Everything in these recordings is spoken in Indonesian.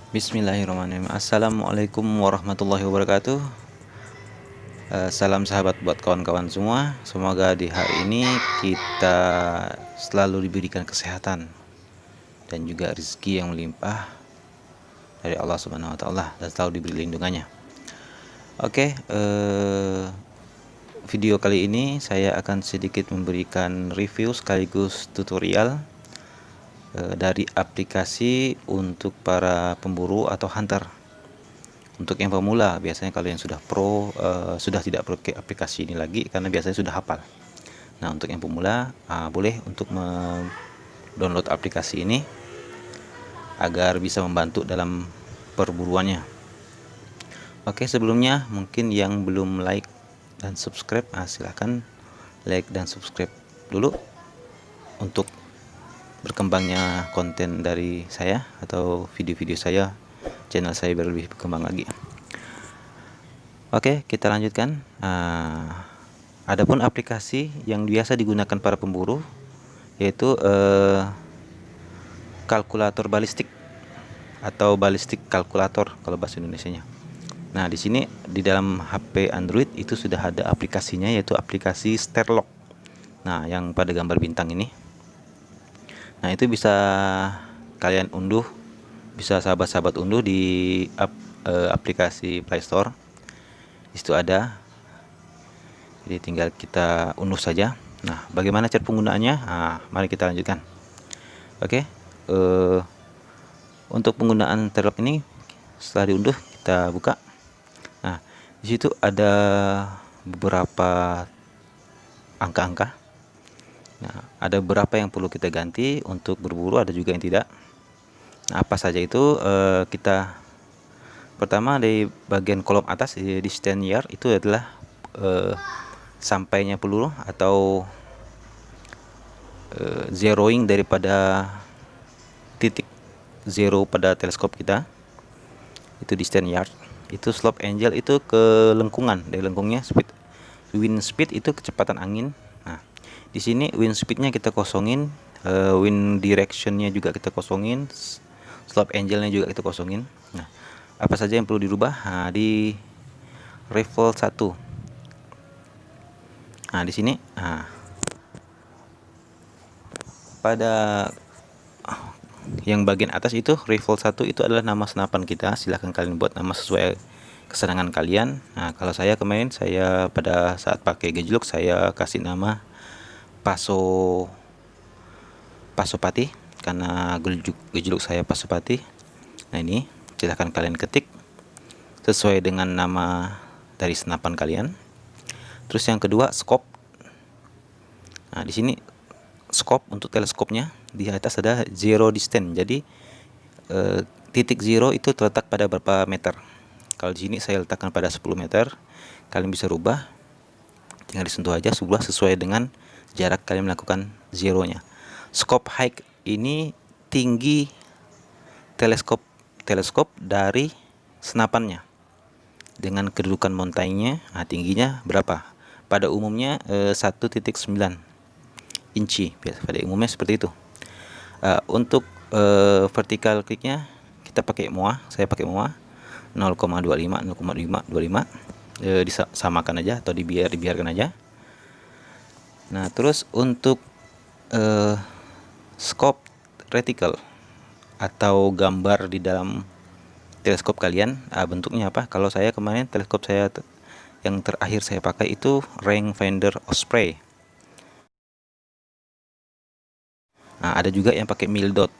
Bismillahirrahmanirrahim. Assalamualaikum warahmatullahi wabarakatuh. Salam sahabat buat kawan-kawan semua. Semoga di hari ini kita selalu diberikan kesehatan dan juga rezeki yang melimpah dari Allah Subhanahu wa taala dan selalu diberi lindungannya. Oke, video kali ini saya akan sedikit memberikan review sekaligus tutorial dari aplikasi untuk para pemburu atau hunter. Untuk yang pemula, biasanya kalau yang sudah pro sudah tidak pakai aplikasi ini lagi karena biasanya sudah hafal. Nah, untuk yang pemula boleh untuk download aplikasi ini agar bisa membantu dalam perburuannya. Oke, sebelumnya mungkin yang belum like dan subscribe, silahkan like dan subscribe dulu untuk berkembangnya konten dari saya atau video-video saya, channel saya biar lebih berkembang lagi. Oke, kita lanjutkan. Adapun aplikasi yang biasa digunakan para pemburu yaitu kalkulator balistik atau balistik kalkulator kalau bahasa Indonesianya. Nah, di sini di dalam HP Android itu sudah ada aplikasinya, yaitu aplikasi Starlock. Nah, yang pada gambar bintang ini. Nah, itu bisa kalian unduh, bisa sahabat-sahabat unduh di aplikasi Play Store. Di situ ada. Jadi tinggal kita unduh saja. Nah, bagaimana cara penggunaannya? Mari kita lanjutkan. Oke. Untuk penggunaan Starlock ini, setelah diunduh kita buka. Nah, di situ ada beberapa angka-angka. Nah, ada beberapa yang perlu kita ganti untuk berburu, ada juga yang tidak. Nah, apa saja itu? Kita pertama di bagian kolom atas di stand yard itu adalah sampainya peluru atau zeroing daripada titik zero pada teleskop kita. Itu di stand yard. Itu slope angle itu ke lengkungan, dari lengkungnya wind speed itu kecepatan angin. Nah, di sini wind speednya kita kosongin, wind directionnya juga kita kosongin, slope angle-nya juga kita kosongin. Nah, apa saja yang perlu dirubah? Nah, di level 1. Nah, di sini pada yang bagian atas itu level 1 itu adalah nama senapan kita. Silahkan kalian buat nama sesuai kesenangan kalian. Nah, kalau saya kemarin pada saat pakai gejluk saya kasih nama Pasopati karena gejluk saya Pasopati. Nah, ini silahkan kalian ketik sesuai dengan nama dari senapan kalian. Terus yang kedua, scope. Nah, di sini scope untuk teleskopnya di atas ada zero distance. Jadi titik zero itu terletak pada berapa meter. Kalau di sini saya letakkan pada 10 meter. Kalian bisa rubah, tinggal disentuh aja sesuai dengan jarak kalian melakukan zeronya. Scope height ini tinggi teleskop dari senapannya dengan kedudukan mountainnya. Tingginya berapa? Pada umumnya 1,9 inci, pada umumnya seperti itu. Untuk vertical clicknya kita pakai MOA, saya pakai MOA 0,25 disamakan aja atau dibiarkan aja. Nah, terus untuk scope reticle atau gambar di dalam teleskop kalian, bentuknya apa? Kalau saya kemarin teleskop saya yang terakhir saya pakai itu Rangefinder Osprey. Nah, ada juga yang pakai mildot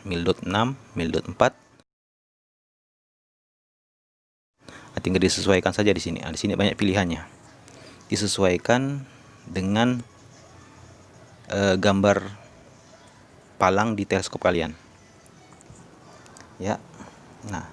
6, mildot 4. Tinggal disesuaikan saja di sini. Di sini banyak pilihannya. Disesuaikan dengan gambar palang di teleskop kalian. Ya. Nah,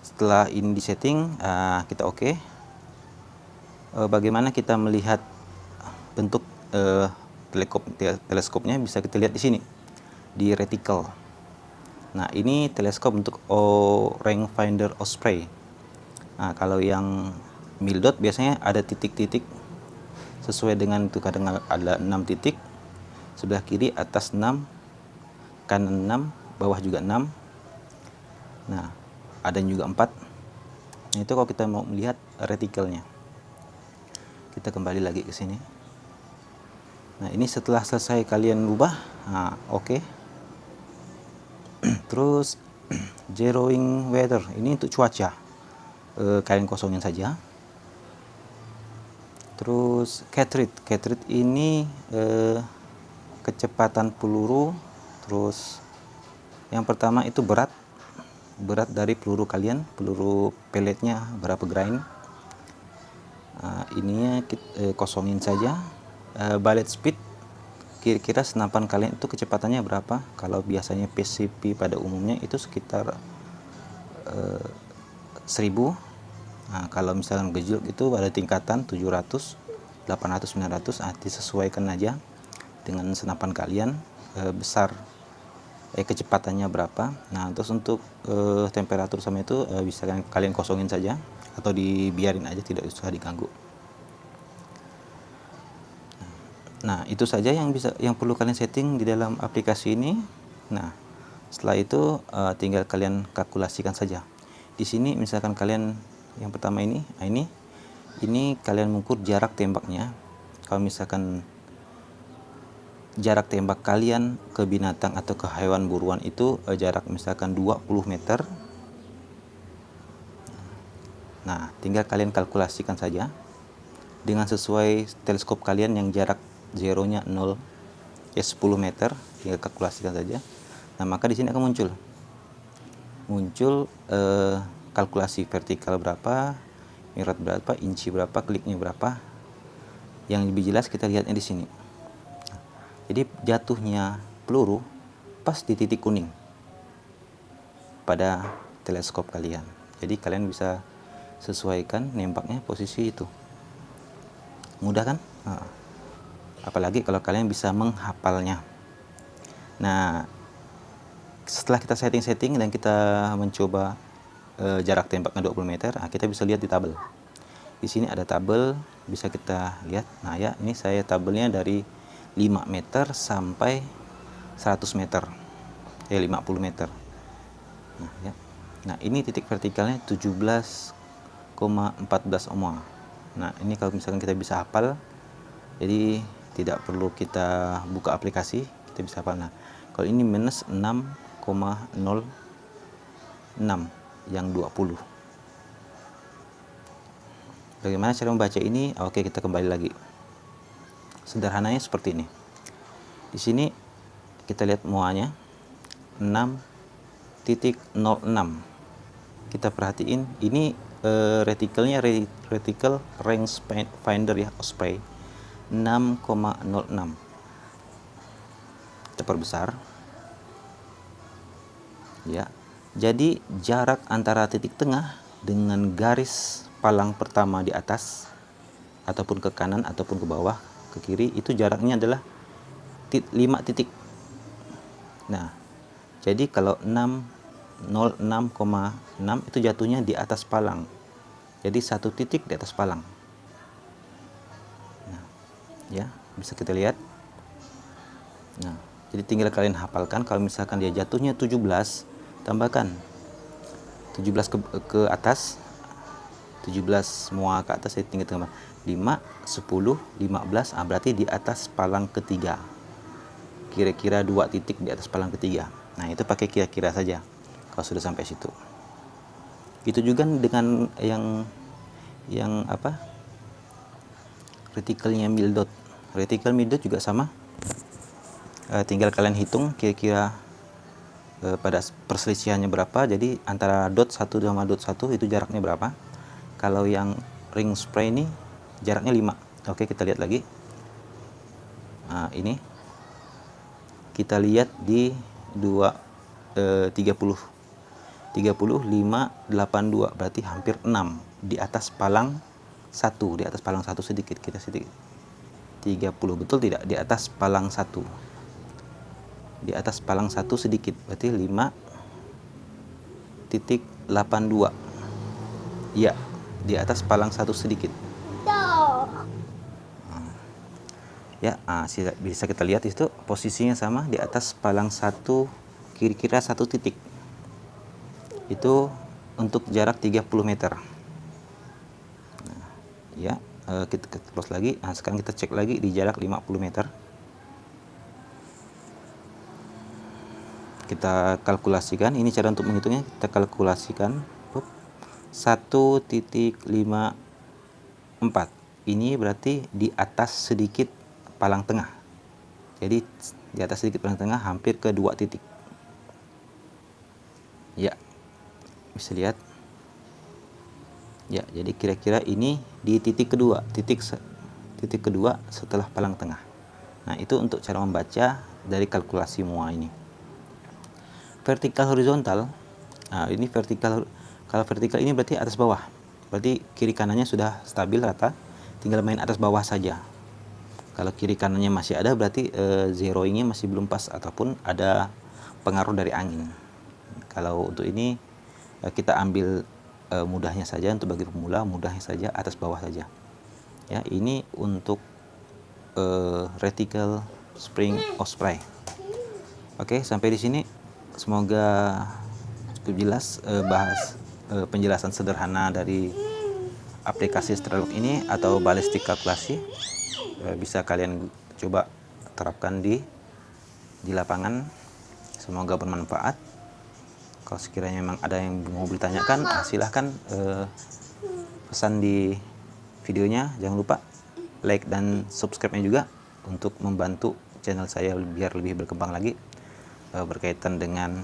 setelah ini disetting, kita oke. Bagaimana kita melihat bentuk teleskopnya bisa kita lihat di sini di reticle. Nah, ini teleskop untuk Rangefinder Osprey. Nah, kalau yang mildot biasanya ada titik-titik sesuai dengan itu, kadang ada 6 titik, sebelah kiri atas 6, kanan 6, bawah juga 6. Nah, ada juga 4. Nah, itu kalau kita mau melihat retikelnya, kita kembali lagi ke sini. Nah, ini setelah selesai kalian ubah, nah, oke. Terus zeroing weather, ini untuk cuaca, kalian kosongin saja. Terus cartridge ini kecepatan peluru. Terus yang pertama itu berat dari peluru kalian, peluru peletnya berapa grain. Ininya kita kosongin saja. Bullet speed, kira-kira senapan kalian itu kecepatannya berapa. Kalau biasanya PCP pada umumnya itu sekitar 1000. Nah, kalau misalkan gejluk itu ada tingkatan 700, 800, 900. Disesuaikan aja dengan senapan kalian besar kecepatannya berapa. Nah, terus untuk temperatur sama itu bisa kalian kosongin saja atau dibiarin aja, tidak usah diganggu. Nah, itu saja yang perlu kalian setting di dalam aplikasi ini. Nah, setelah itu tinggal kalian kalkulasikan saja. Di sini misalkan kalian yang pertama ini kalian mengukur jarak tembaknya. Kalau misalkan jarak tembak kalian ke binatang atau ke hewan buruan itu jarak misalkan 20 meter. Nah, tinggal kalian kalkulasikan saja dengan sesuai teleskop kalian yang jarak zeronya 10 meter, tinggal kalkulasikan saja. Nah, maka di sini akan muncul kalkulasi vertikal berapa, mirat berapa, inci berapa, kliknya berapa. Yang lebih jelas kita lihatnya di sini. Jadi jatuhnya peluru pas di titik kuning pada teleskop kalian. Jadi kalian bisa sesuaikan nembaknya posisi itu. Mudah kan? Nah, apalagi kalau kalian bisa menghafalnya. Nah, setelah kita setting dan kita mencoba jarak tembaknya 20 meter, nah, kita bisa lihat di tabel. Di sini ada tabel, bisa kita lihat. Nah, ya, ini saya tabelnya dari 5 meter sampai 100 meter. 50 meter. Nah, ya. Nah, ini titik vertikalnya 17,14 ohm. Nah, ini kalau misalkan kita bisa hafal, jadi tidak perlu kita buka aplikasi, kita bisa hafal. Nah, kalau ini minus 6,06 yang 20. Bagaimana cara membaca ini? Oke, kita kembali lagi. Sederhananya seperti ini. Di sini kita lihat muanya 6.06. Kita perhatiin ini retikelnya retikel range finder ya, Osprey 6,06. Kita perbesar. Ya. Jadi jarak antara titik tengah dengan garis palang pertama di atas ataupun ke kanan ataupun ke bawah ke kiri itu jaraknya adalah 5 titik. Nah, jadi kalau 606,6 itu jatuhnya di atas palang. Jadi 1 titik di atas palang. Nah, ya, bisa kita lihat. Nah, jadi tinggal kalian hafalkan. Kalau misalkan dia jatuhnya 17, tambahkan 17 ke atas. 17 semua ke atas, saya tinggal tambah 5, 10, 15, berarti di atas palang ketiga. Kira-kira 2 titik di atas palang ketiga. Nah, itu pakai kira-kira saja kalau sudah sampai situ. Itu juga dengan yang apa? Retikelnya mil-dot. Retikel mil-dot juga sama. Tinggal kalian hitung kira-kira pada perselisihannya berapa. Jadi antara dot 1 sama dot 1 itu jaraknya berapa. Kalau yang ring spray ini jaraknya 5. Oke, kita lihat lagi. Nah, ini kita lihat di 30 582, berarti hampir 6 di atas palang 1, di atas palang 1 sedikit, kita sedikit 30, betul tidak? Di atas palang 1, di atas palang 1 sedikit, berarti 5.82 ya, di atas palang 1 sedikit ya. Bisa kita lihat itu posisinya sama di atas palang 1, kira-kira 1 titik itu untuk jarak 30 meter. Nah, ya, kita close lagi. Nah, sekarang kita cek lagi di jarak 50 meter. Kita kalkulasikan, ini cara untuk menghitungnya. Kita kalkulasikan 1.54. Ini berarti di atas sedikit palang tengah. Jadi di atas sedikit palang tengah, hampir ke 2 titik. Ya, bisa lihat. Ya, jadi kira-kira ini di titik kedua, titik kedua setelah palang tengah. Nah, itu untuk cara membaca dari kalkulasi MUA ini. Vertikal horizontal, nah ini vertikal, kalau vertikal ini berarti atas bawah, berarti kiri kanannya sudah stabil rata, tinggal main atas bawah saja. Kalau kiri kanannya masih ada, berarti zeroingnya masih belum pas ataupun ada pengaruh dari angin. Kalau untuk ini kita ambil mudahnya saja, untuk bagi pemula mudahnya saja atas bawah saja. Ya, ini untuk reticle spring osprey. Oke, sampai di sini semoga cukup jelas bahas penjelasan sederhana dari aplikasi Strelok ini atau ballistic kalkulasi. Bisa kalian coba terapkan di lapangan. Semoga bermanfaat. Kalau sekiranya memang ada yang mau ditanyakan, silahkan pesan di videonya. Jangan lupa like dan subscribe-nya juga untuk membantu channel saya biar lebih berkembang lagi berkaitan dengan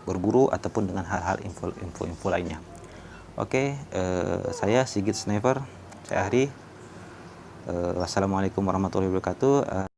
berburu ataupun dengan hal-hal info lainnya. Oke, saya Sigit Sniper, saya Ahri. Wassalamualaikum warahmatullahi wabarakatuh.